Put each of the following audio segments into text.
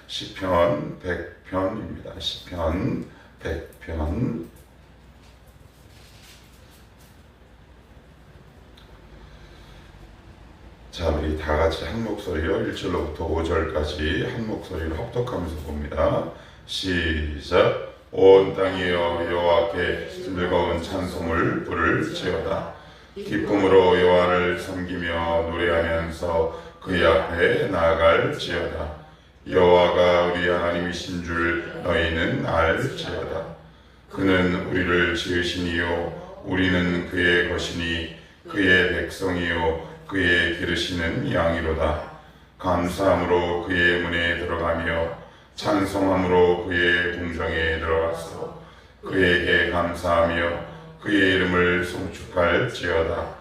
시편 100편입니다. 시편 100편. 자, 우리 다 같이 한 목소리로 1절로부터 5절까지 한 목소리로 합독하면서 봅니다. 시작. 온 땅이여 여호와께 즐거운 찬송을 부를지어다. 기쁨으로 여호와를 섬기며 노래하면서 그의 앞에 나아갈지어다. 여호와가 우리 하나님이신 줄 너희는 알지어다. 그는 우리를 지으시니요 우리는 그의 것이니 그의 백성이요 그의 기르시는 양이로다. 감사함으로 그의 문에 들어가며 찬송함으로 그의 궁정에 들어가서 그에게 감사하며 그의 이름을 송축할지어다.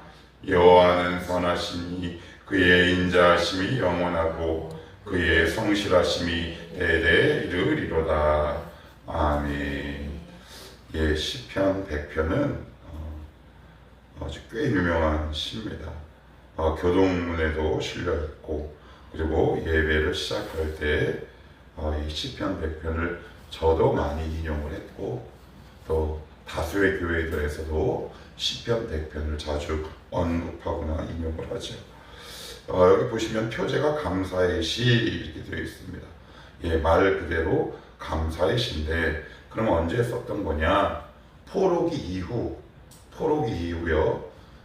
여호와는 선하시니 그의 인자하심이 영원하고 그의 성실하심이 대대 이르리로다. 아멘. 예, 시편 100편은 아주 꽤 유명한 시입니다. 교동문에도 실려있고, 그리고 예배를 시작할 때 이 시편 100편을 저도 많이 인용을 했고, 또 다수의 교회들에서도 시편 100편을 자주 언급하거나 인용을 하죠. 여기 보시면 표제가 감사의 시 이렇게 되어 있습니다. 예, 말 그대로 감사의 시인데, 그럼 언제 썼던 거냐? 포로기 이후요.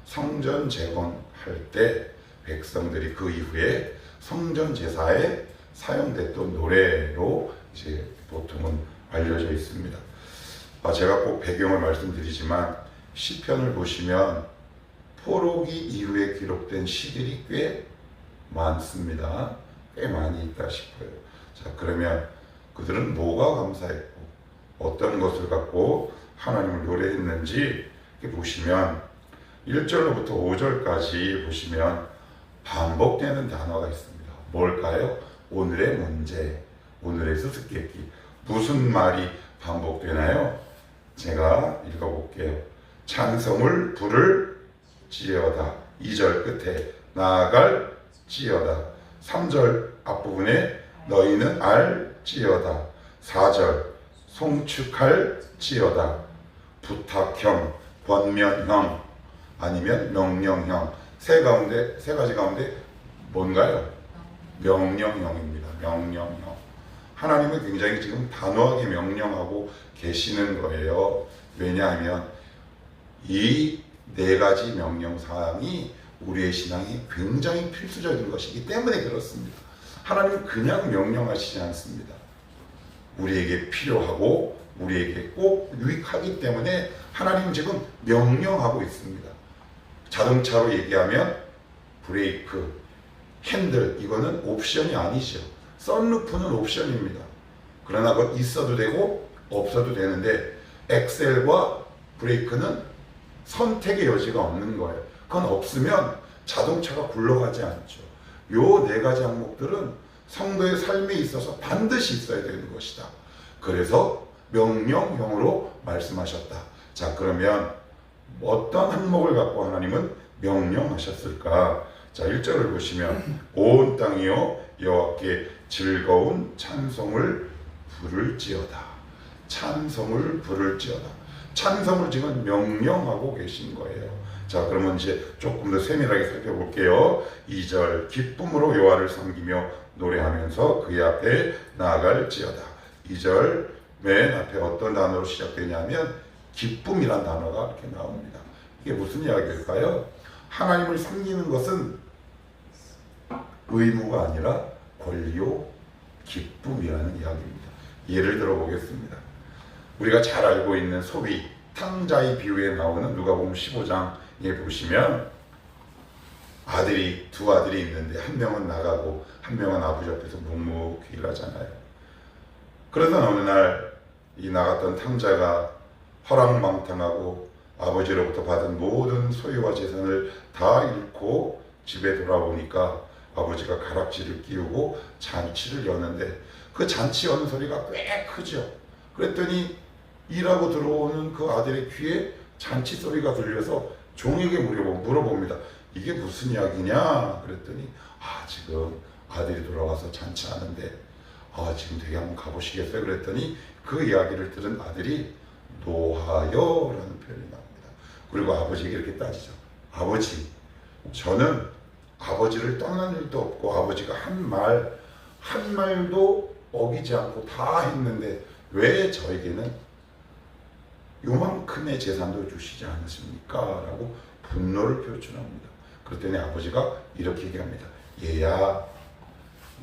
성전 재건할 때 백성들이 그 이후에 성전 제사에 사용됐던 노래로 이제 보통은 알려져 있습니다. 제가 꼭 배경을 말씀드리지만 시편을 보시면 포로기 이후에 기록된 시들이 꽤 많습니다. 꽤 많이 있다 싶어요. 자, 그러면 그들은 뭐가 감사했고 어떤 것을 갖고 하나님을 노래했는지 이렇게 보시면 1절로부터 5절까지 보시면 반복되는 단어가 있습니다. 뭘까요? 오늘의 문제, 오늘의 수수께끼. 무슨 말이 반복되나요? 제가 읽어볼게요. 찬송을 부를지어다. 2절 끝에 나아갈지어다. 3절 앞부분에 너희는 알지어다. 4절 송축할지어다. 부탁형, 권면형, 아니면 명령형. 세 가지 가운데 뭔가요? 명령형입니다. 명령형. 하나님은 굉장히 지금 단호하게 명령하고 계시는 거예요. 왜냐하면 이 네 가지 명령 사항이 우리의 신앙이 굉장히 필수적인 것이기 때문에 그렇습니다. 하나님은 그냥 명령하시지 않습니다. 우리에게 필요하고 우리에게 꼭 유익하기 때문에 하나님은 지금 명령하고 있습니다. 자동차로 얘기하면 브레이크, 핸들, 이거는 옵션이 아니죠. 썬루프는 옵션입니다. 그러나 그건 있어도 되고 없어도 되는데 엑셀과 브레이크는 선택의 여지가 없는 거예요. 그건 없으면 자동차가 굴러가지 않죠. 요 네 가지 항목들은 성도의 삶에 있어서 반드시 있어야 되는 것이다. 그래서 명령형으로 말씀하셨다. 자, 그러면 어떤 항목을 갖고 하나님은 명령하셨을까? 자, 1절을 보시면 온 땅이여 여호와께 즐거운 찬송을 부를지어다. 찬송을 부를지어다. 찬송을 지금 명령하고 계신 거예요. 자, 그러면 이제 조금 더 세밀하게 살펴볼게요. 2절 기쁨으로 여호와를 섬기며 노래하면서 그의 앞에 나아갈지어다. 2절 맨 앞에 어떤 단어로 시작되냐면 기쁨이란 단어가 이렇게 나옵니다. 이게 무슨 이야기일까요? 하나님을 섬기는 것은 의무가 아니라 권리요 기쁨이라는 이야기입니다. 예를 들어 보겠습니다. 우리가 잘 알고 있는 소위 탕자의 비유에 나오는 누가복음 15장에 보시면 두 아들이 있는데 한 명은 나가고 한 명은 아버지 앞에서 묵묵히 일하잖아요. 그러던 어느 날 이 나갔던 탕자가 허랑방탕하고 아버지로부터 받은 모든 소유와 재산을 다 잃고 집에 돌아오니까 아버지가 가락지를 끼우고 잔치를 여는데 그 잔치 여는 소리가 꽤 크죠. 그랬더니 일하고 들어오는 그 아들의 귀에 잔치 소리가 들려서 종에게 물어봅니다. 이게 무슨 이야기냐? 그랬더니 지금 아들이 돌아와서 잔치하는데 지금 되게 한번 가보시겠어요? 그랬더니 그 이야기를 들은 아들이 노하여라는 표현이 나옵니다. 그리고 아버지에게 이렇게 따지죠. 아버지, 저는 아버지를 떠난 일도 없고 아버지가 한 말도 어기지 않고 다 했는데 왜 저에게는 요만큼의 재산도 주시지 않으십니까? 라고 분노를 표출합니다. 그랬더니 아버지가 이렇게 얘기합니다. 얘야,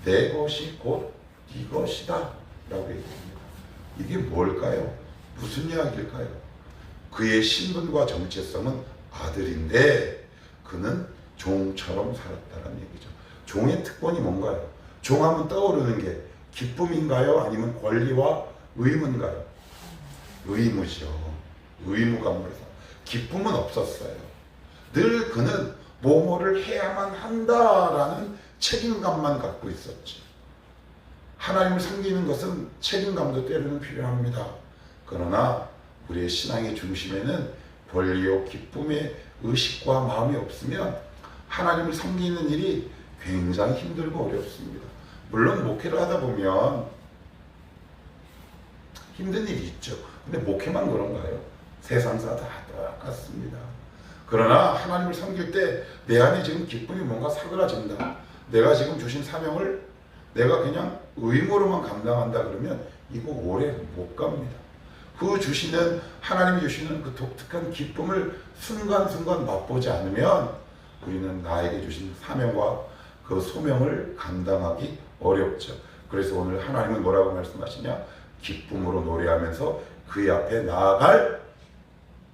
내 것이 곧 네 것이다 라고 얘기합니다. 이게 뭘까요? 무슨 이야기일까요? 그의 신분과 정체성은 아들인데 그는 종처럼 살았다는 얘기죠. 종의 특권이 뭔가요? 종하면 떠오르는 게 기쁨인가요? 아니면 권리와 의무인가요? 의무죠. 의무가 뭐라서 기쁨은 없었어요. 늘 그는 뭐뭐를 해야만 한다라는 책임감만 갖고 있었지. 하나님을 섬기는 것은 책임감도 때로는 필요합니다. 그러나 우리의 신앙의 중심에는 권리요 기쁨의 의식과 마음이 없으면 하나님을 섬기는 일이 굉장히 힘들고 어렵습니다. 물론 목회를 하다 보면 힘든 일이 있죠. 근데 목회만 그런가요? 세상사 다 똑같습니다. 그러나 하나님을 섬길 때 내 안에 지금 기쁨이 뭔가 사그라진다. 내가 지금 주신 사명을 내가 그냥 의무로만 감당한다 그러면 이거 오래 못 갑니다. 그 주시는 하나님이 주시는 그 독특한 기쁨을 순간순간 맛보지 않으면 우리는 나에게 주신 사명과 그 소명을 감당하기 어렵죠. 그래서 오늘 하나님은 뭐라고 말씀하시냐? 기쁨으로 노래하면서 그의 앞에 나아갈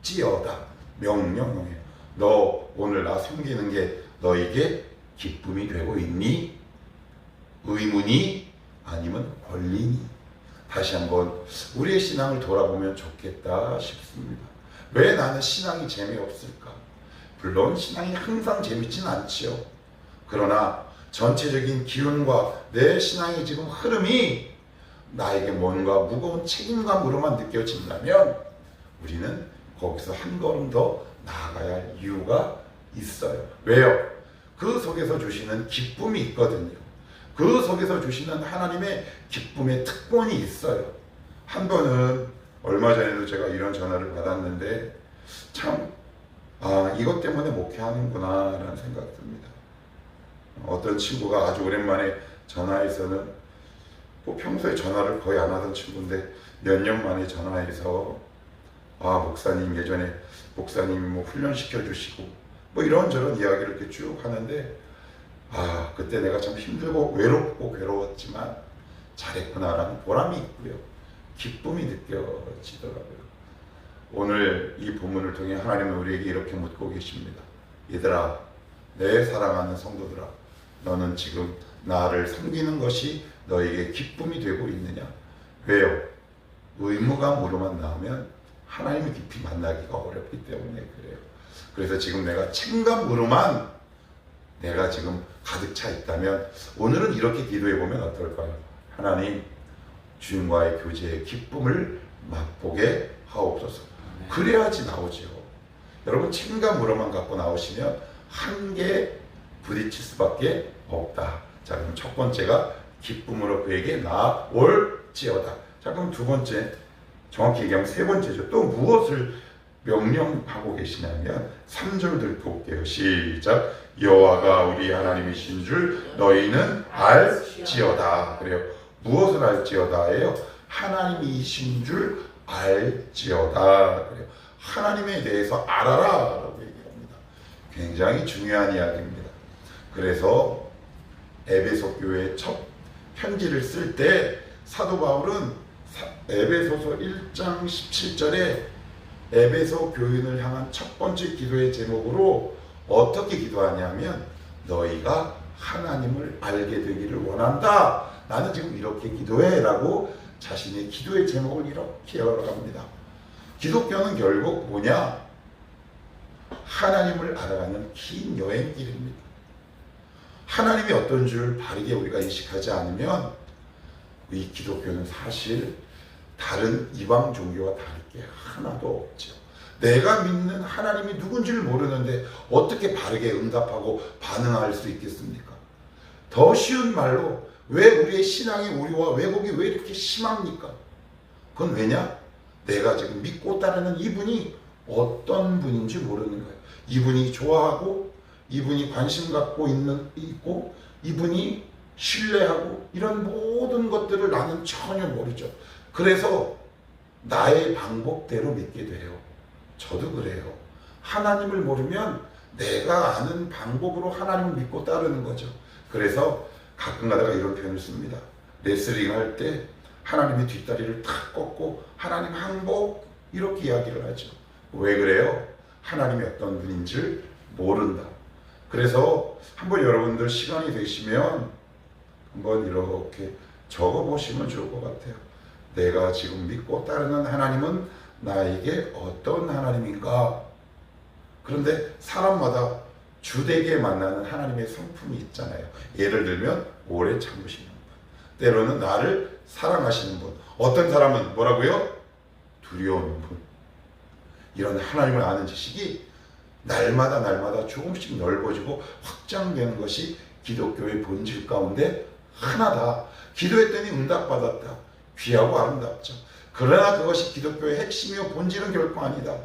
지어다. 명령해요. 너 오늘 나 섬기는 게 너에게 기쁨이 되고 있니? 의무니? 아니면 권리니? 다시 한번 우리의 신앙을 돌아보면 좋겠다 싶습니다. 왜 나는 신앙이 재미없을까? 물론 신앙이 항상 재밌진 않지요. 그러나 전체적인 기운과 내 신앙의 지금 흐름이 나에게 뭔가 무거운 책임감으로만 느껴진다면 우리는 거기서 한 걸음 더 나아가야 할 이유가 있어요. 왜요? 그 속에서 주시는 기쁨이 있거든요. 그 속에서 주시는 하나님의 기쁨의 특권이 있어요. 한 번은 얼마 전에도 제가 이런 전화를 받았는데 참 이것 때문에 목회하는구나 라는 생각이 듭니다. 어떤 친구가 아주 오랜만에 전화해서는 평소에 전화를 거의 안 하던 친구인데 몇 년 만에 전화해서 목사님 예전에 목사님 뭐 훈련시켜 주시고 뭐 이런저런 이야기를 이렇게 쭉 하는데 그때 내가 참 힘들고 외롭고 괴로웠지만 잘했구나라는 보람이 있고요. 기쁨이 느껴지더라고요. 오늘 이 본문을 통해 하나님은 우리에게 이렇게 묻고 계십니다. 얘들아, 내 사랑하는 성도들아, 너는 지금 나를 섬기는 것이 너에게 기쁨이 되고 있느냐? 왜요? 의무감으로만 나오면 하나님을 깊이 만나기가 어렵기 때문에 그래요. 그래서 지금 내가 책임감으로만 내가 지금 가득 차 있다면 오늘은 이렇게 기도해 보면 어떨까요? 하나님, 주님과의 교제의 기쁨을 맛보게 하옵소서. 그래야지 나오죠. 여러분 책임감으로만 갖고 나오시면 한계에 부딪힐 수밖에 없다. 자, 그럼 첫 번째가 기쁨으로 그에게 나올지어다. 자, 그럼 두 번째, 정확히 얘기하면 세 번째죠. 또 무엇을 명령하고 계시냐면 3절들 볼게요. 시작. 여호와가 우리 하나님이신 줄 너희는 알지어다. 그래요. 무엇을 알지어다예요? 하나님이신 줄 알지어다. 그래요. 하나님에 대해서 알아라 라고 얘기합니다. 굉장히 중요한 이야기입니다. 그래서 에베소 교회의 첫 편지를 쓸 때 사도 바울은 에베소서 1장 17절에 에베소 교인을 향한 첫 번째 기도의 제목으로 어떻게 기도하냐면 너희가 하나님을 알게 되기를 원한다. 나는 지금 이렇게 기도해 라고 자신의 기도의 제목을 이렇게 열어갑니다. 기독교는 결국 뭐냐? 하나님을 알아가는 긴 여행길입니다. 하나님이 어떤 줄 바르게 우리가 인식하지 않으면 이 기독교는 사실 다른 이방 종교와 다를 게 하나도 없죠. 내가 믿는 하나님이 누군지를 모르는데 어떻게 바르게 응답하고 반응할 수 있겠습니까? 더 쉬운 말로 왜 우리의 신앙의 오류와 왜곡이 왜 이렇게 심합니까? 그건 왜냐? 내가 지금 믿고 따르는 이분이 어떤 분인지 모르는 거예요. 이분이 좋아하고 이분이 관심 갖고 있고 이분이 신뢰하고 이런 모든 것들을 나는 전혀 모르죠. 그래서 나의 방법대로 믿게 돼요. 저도 그래요. 하나님을 모르면 내가 아는 방법으로 하나님을 믿고 따르는 거죠. 그래서 가끔 가다가 이런 표현을 씁니다. 레슬링 할 때 하나님의 뒷다리를 탁 꺾고 하나님 항복 이렇게 이야기를 하죠. 왜 그래요? 하나님이 어떤 분인지를 모른다. 그래서 한번 여러분들 시간이 되시면 한번 이렇게 적어보시면 좋을 것 같아요. 내가 지금 믿고 따르는 하나님은 나에게 어떤 하나님인가? 그런데 사람마다 주되게 만나는 하나님의 성품이 있잖아요. 예를 들면 오래 참으시는 분, 때로는 나를 사랑하시는 분, 어떤 사람은 뭐라고요? 두려운 분. 이런 하나님을 아는 지식이 날마다 조금씩 넓어지고 확장되는 것이 기독교의 본질 가운데 하나다. 기도했더니 응답받았다. 귀하고 아름답죠. 그러나 그것이 기독교의 핵심이요 본질은 결코 아니다.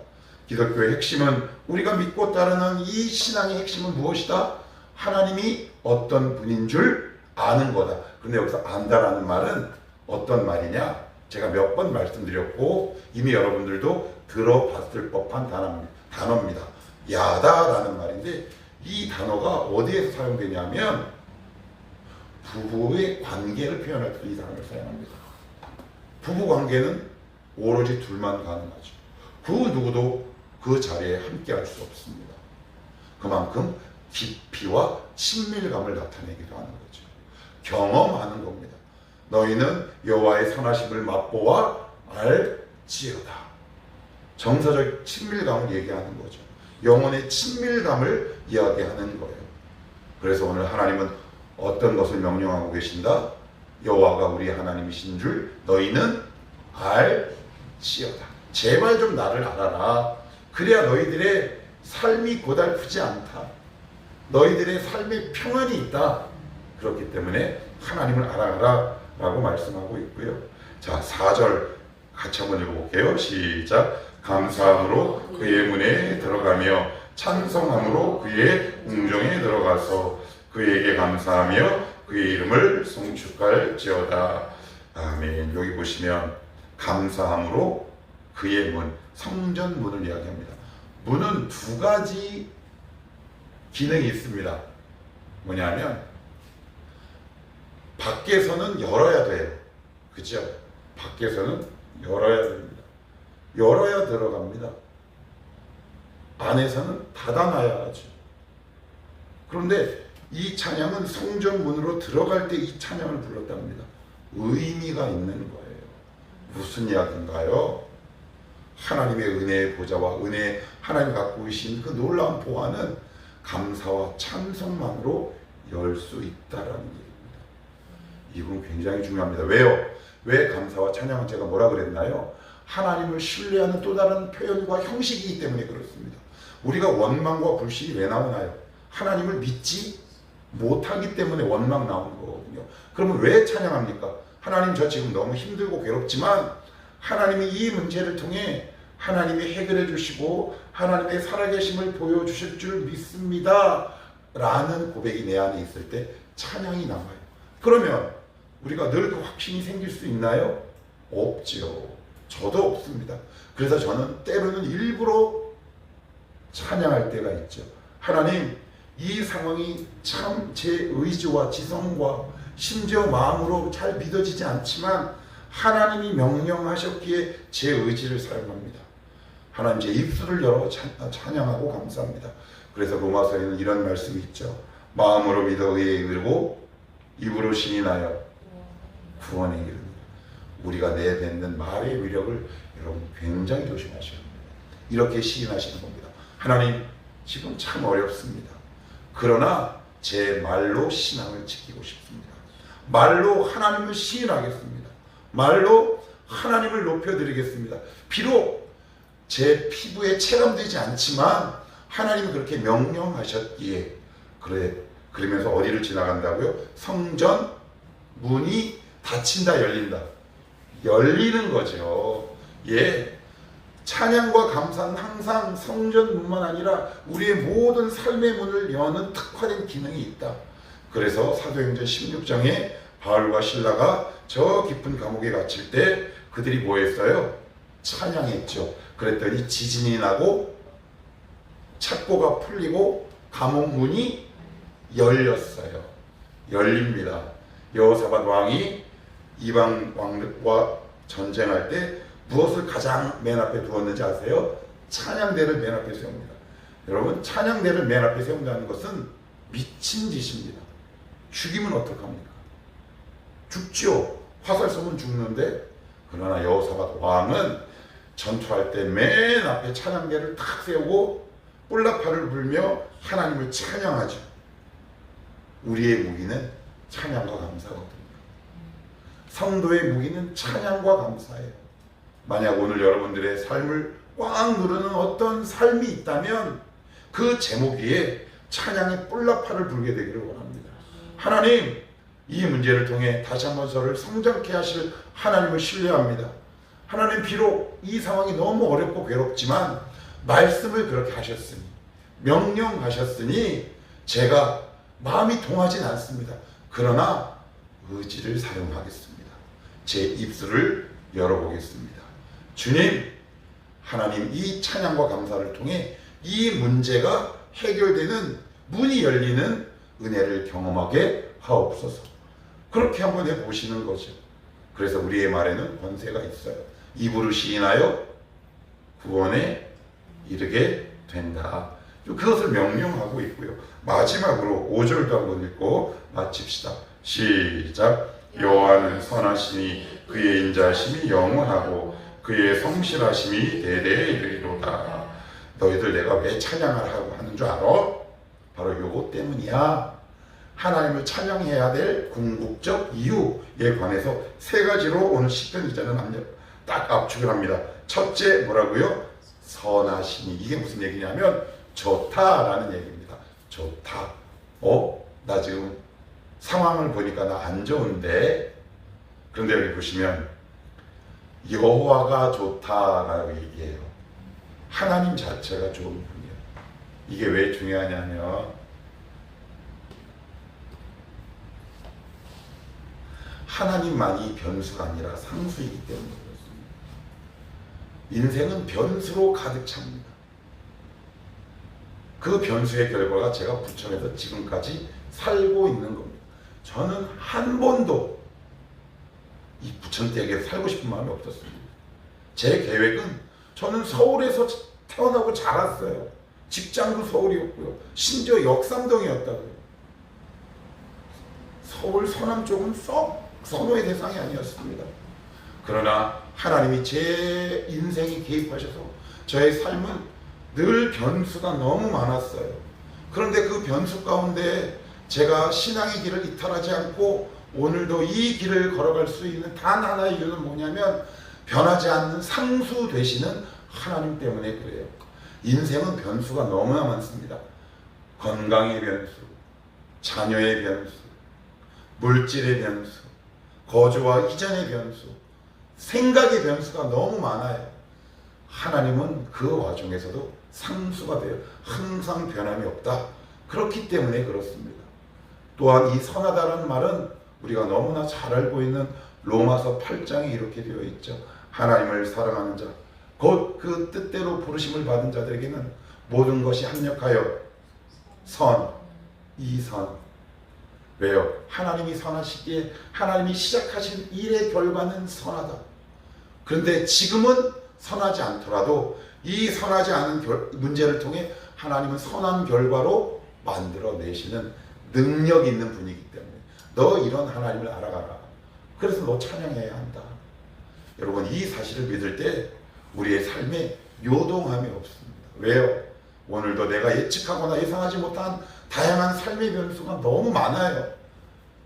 기독교의 핵심은 우리가 믿고 따르는 이 신앙의 핵심은 무엇이다? 하나님이 어떤 분인 줄 아는 거다. 그런데 여기서 안다라는 말은 어떤 말이냐? 제가 몇 번 말씀드렸고 이미 여러분들도 들어봤을 법한 단어입니다. 야다라는 말인데 이 단어가 어디에서 사용되냐면 부부의 관계를 표현할 때 이 단어를 사용합니다. 부부 관계는 오로지 둘만 가능하죠. 그 누구도 그 자리에 함께 할 수 없습니다. 그만큼 깊이와 친밀감을 나타내기도 하는 거죠. 경험하는 겁니다. 너희는 여호와의 선하심을 맛보아 알지어다. 정서적 친밀감을 얘기하는 거죠. 영혼의 친밀감을 이야기하는 거예요. 그래서 오늘 하나님은 어떤 것을 명령하고 계신다? 여호와가 우리 하나님이신 줄 너희는 알지어다. 제발 좀 나를 알아라. 그래야 너희들의 삶이 고달프지 않다. 너희들의 삶에 평안이 있다. 그렇기 때문에 하나님을 알아라 라고 말씀하고 있고요. 자, 4절 같이 한번 읽어볼게요. 시작. 감사함으로 그의 문에 들어가며 찬송함으로 그의 궁정에 들어가서 그에게 감사하며 그의 이름을 송축할지어다. 아멘. 여기 보시면 감사함으로 그의 문, 성전 문을 이야기합니다. 문은 두 가지 기능이 있습니다. 뭐냐면 밖에서는 열어야 돼요. 그죠? 밖에서는 열어야 됩니다. 열어야 들어갑니다. 안에서는 닫아놔야 하죠. 그런데 이 찬양은 성전 문으로 들어갈 때 이 찬양을 불렀답니다. 의미가 있는 거예요. 무슨 이야기인가요? 하나님의 은혜의 보좌와 은혜, 하나님이 갖고 계신 그 놀라운 보화는 감사와 찬송만으로 열 수 있다라는 얘기입니다. 이건 굉장히 중요합니다. 왜요? 왜 감사와 찬양은 제가 뭐라 그랬나요? 하나님을 신뢰하는 또 다른 표현과 형식이기 때문에 그렇습니다. 우리가 원망과 불신이 왜 나오나요? 하나님을 믿지 못하기 때문에 원망 나오는 거거든요. 그러면 왜 찬양합니까? 하나님, 저 지금 너무 힘들고 괴롭지만 하나님이 이 문제를 통해 하나님이 해결해 주시고 하나님의 살아계심을 보여주실 줄 믿습니다 라는 고백이 내 안에 있을 때 찬양이 나와요. 그러면 우리가 늘 그 확신이 생길 수 있나요? 없지요. 저도 없습니다. 그래서 저는 때로는 일부러 찬양할 때가 있죠. 하나님, 이 상황이 참 제 의지와 지성과 심지어 마음으로 잘 믿어지지 않지만 하나님이 명령하셨기에 제 의지를 사용합니다. 하나님, 제 입술을 열어 찬양하고 감사합니다. 그래서 로마서에는 이런 말씀이 있죠. 마음으로 믿어 의에 이르고 입으로 신인하여 구원에 이릅니다. 우리가 내뱉는 말의 위력을 여러분 굉장히 조심하셔야 합니다. 이렇게 시인하시는 겁니다. 하나님, 지금 참 어렵습니다. 그러나 제 말로 신앙을 지키고 싶습니다. 말로 하나님을 시인하겠습니다. 말로 하나님을 높여드리겠습니다. 비록 제 피부에 체감되지 않지만 하나님이 그렇게 명령하셨기에 그러면서 어디를 지나간다고요? 성전 문이 닫힌다, 열린다. 열리는 거죠. 예. 찬양과 감사는 항상 성전뿐만 아니라 우리의 모든 삶의 문을 여는 특화된 기능이 있다. 그래서 사도행전 16장에 바울과 실라가 저 깊은 감옥에 갇힐 때 그들이 뭐 했어요? 찬양했죠. 그랬더니 지진이 나고 착고가 풀리고 감옥 문이 열렸어요. 열립니다. 여호사밧 왕이 이방 왕과 전쟁할 때 무엇을 가장 맨 앞에 두었는지 아세요? 찬양대를 맨 앞에 세웁니다. 여러분, 찬양대를 맨 앞에 세운다는 것은 미친 짓입니다. 죽이면 어떡합니까? 죽죠. 화살 쏘면 죽는데. 그러나 여호사밧 왕은 전투할 때 맨 앞에 찬양대를 탁 세우고 뿔나팔을 불며 하나님을 찬양하죠. 우리의 무기는 찬양과 감사거든요. 성도의 무기는 찬양과 감사예요. 만약 오늘 여러분들의 삶을 꽉 누르는 어떤 삶이 있다면 그 제목 위에 찬양의 뿔나팔을 불게 되기를 원합니다. 하나님, 이 문제를 통해 다시 한번 저를 성장케 하실 하나님을 신뢰합니다. 하나님, 비록 이 상황이 너무 어렵고 괴롭지만 말씀을 그렇게 하셨으니, 명령하셨으니 제가 마음이 동하진 않습니다. 그러나 의지를 사용하겠습니다. 제 입술을 열어보겠습니다. 주님, 하나님, 이 찬양과 감사를 통해 이 문제가 해결되는 문이 열리는 은혜를 경험하게 하옵소서. 그렇게 한번 해보시는 거죠. 그래서 우리의 말에는 권세가 있어요. 입으로 시인하여 구원에 이르게 된다. 그것을 명령하고 있고요. 마지막으로 5절도 한번 읽고 마칩시다. 시작. 여호와는 선하시니 그의 인자심이 영원하고 그의 성실하심이 대대에 이르리로다. 너희들 내가 왜 찬양을 하는 줄 알아? 바로 요거 때문이야. 하나님을 찬양해야 될 궁극적 이유에 관해서 세 가지로 오늘 시편 기자는 딱 압축을 합니다. 첫째, 뭐라고요? 선하시니. 이게 무슨 얘기냐면 좋다라는 얘기입니다. 좋다. 나 지금 상황을 보니까 나 안 좋은데. 그런데 여기 보시면 여호와가 좋다라고 얘기해요. 하나님 자체가 좋은 분이에요. 이게 왜 중요하냐면 하나님만이 변수가 아니라 상수이기 때문에 그렇습니다. 인생은 변수로 가득 찹니다. 그 변수의 결과가 제가 부천에서 지금까지 살고 있는 겁니다. 저는 한 번도 이 부천댁에 살고 싶은 마음이 없었습니다. 제 계획은, 저는 서울에서 태어나고 자랐어요. 직장도 서울이었고요. 심지어 역삼동이었다고요. 서울 서남 쪽은 썩 선호의 대상이 아니었습니다. 그러나 하나님이 제 인생에 개입하셔서 저의 삶은 늘 변수가 너무 많았어요. 그런데 그 변수 가운데 제가 신앙의 길을 이탈하지 않고 오늘도 이 길을 걸어갈 수 있는 단 하나의 이유는 뭐냐면 변하지 않는 상수 되시는 하나님 때문에 그래요. 인생은 변수가 너무나 많습니다. 건강의 변수, 자녀의 변수, 물질의 변수, 거주와 이전의 변수, 생각의 변수가 너무 많아요. 하나님은 그 와중에서도 상수가 돼요. 항상 변함이 없다. 그렇기 때문에 그렇습니다. 또한 이 선하다라는 말은 우리가 너무나 잘 알고 있는 로마서 8장에 이렇게 되어 있죠. 하나님을 사랑하는 자, 곧 그 뜻대로 부르심을 받은 자들에게는 모든 것이 합력하여 선, 이선. 왜요? 하나님이 선하시기에 하나님이 시작하신 일의 결과는 선하다. 그런데 지금은 선하지 않더라도 이 선하지 않은 문제를 통해 하나님은 선한 결과로 만들어내시는 능력 있는 분이기 때문에 너 이런 하나님을 알아가라. 그래서 너 찬양해야 한다. 여러분, 이 사실을 믿을 때 우리의 삶에 요동함이 없습니다. 왜요? 오늘도 내가 예측하거나 예상하지 못한 다양한 삶의 변수가 너무 많아요.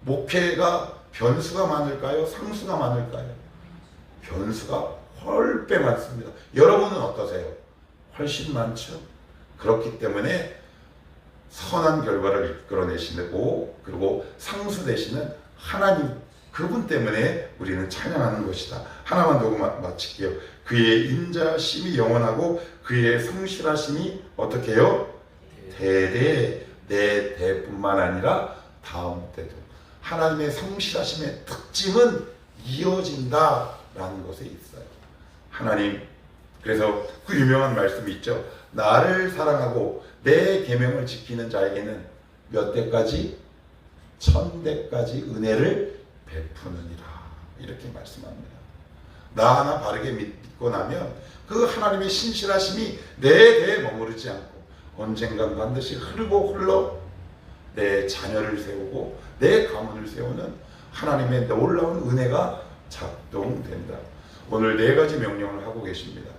목회가 변수가 많을까요? 상수가 많을까요? 변수가 훨빼 많습니다. 여러분은 어떠세요? 훨씬 많죠? 그렇기 때문에 선한 결과를 이끌어내시고 그리고 상수 되시는 하나님, 그분 때문에 우리는 찬양하는 것이다. 하나만 더 마칠게요. 그의 인자심이 영원하고 그의 성실하심이 어떻게 해요? 대대 내 대뿐만 아니라 다음 때도. 하나님의 성실하심의 특징은 이어진다라는 것에 있어요. 하나님, 그래서 그 유명한 말씀이 있죠. 나를 사랑하고 내 계명을 지키는 자에게는 몇 대까지? 1000대까지 은혜를 베푸느니라. 이렇게 말씀합니다. 나 하나 바르게 믿고 나면 그 하나님의 신실하심이 내 대에 머무르지 않고 언젠간 반드시 흐르고 흘러 내 자녀를 세우고 내 가문을 세우는 하나님의 놀라운 은혜가 작동된다. 오늘 4가지 명령을 하고 계십니다.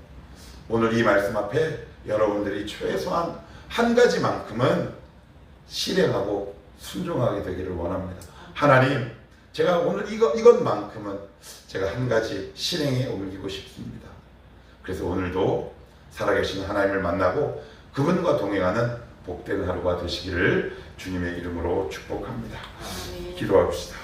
오늘 이 말씀 앞에 여러분들이 최소한 한 가지만큼은 실행하고 순종하게 되기를 원합니다. 하나님, 제가 오늘 이것만큼은 제가 한 가지 실행에 옮기고 싶습니다. 그래서 오늘도 살아계신 하나님을 만나고 그분과 동행하는 복된 하루가 되시기를 주님의 이름으로 축복합니다. 기도합시다.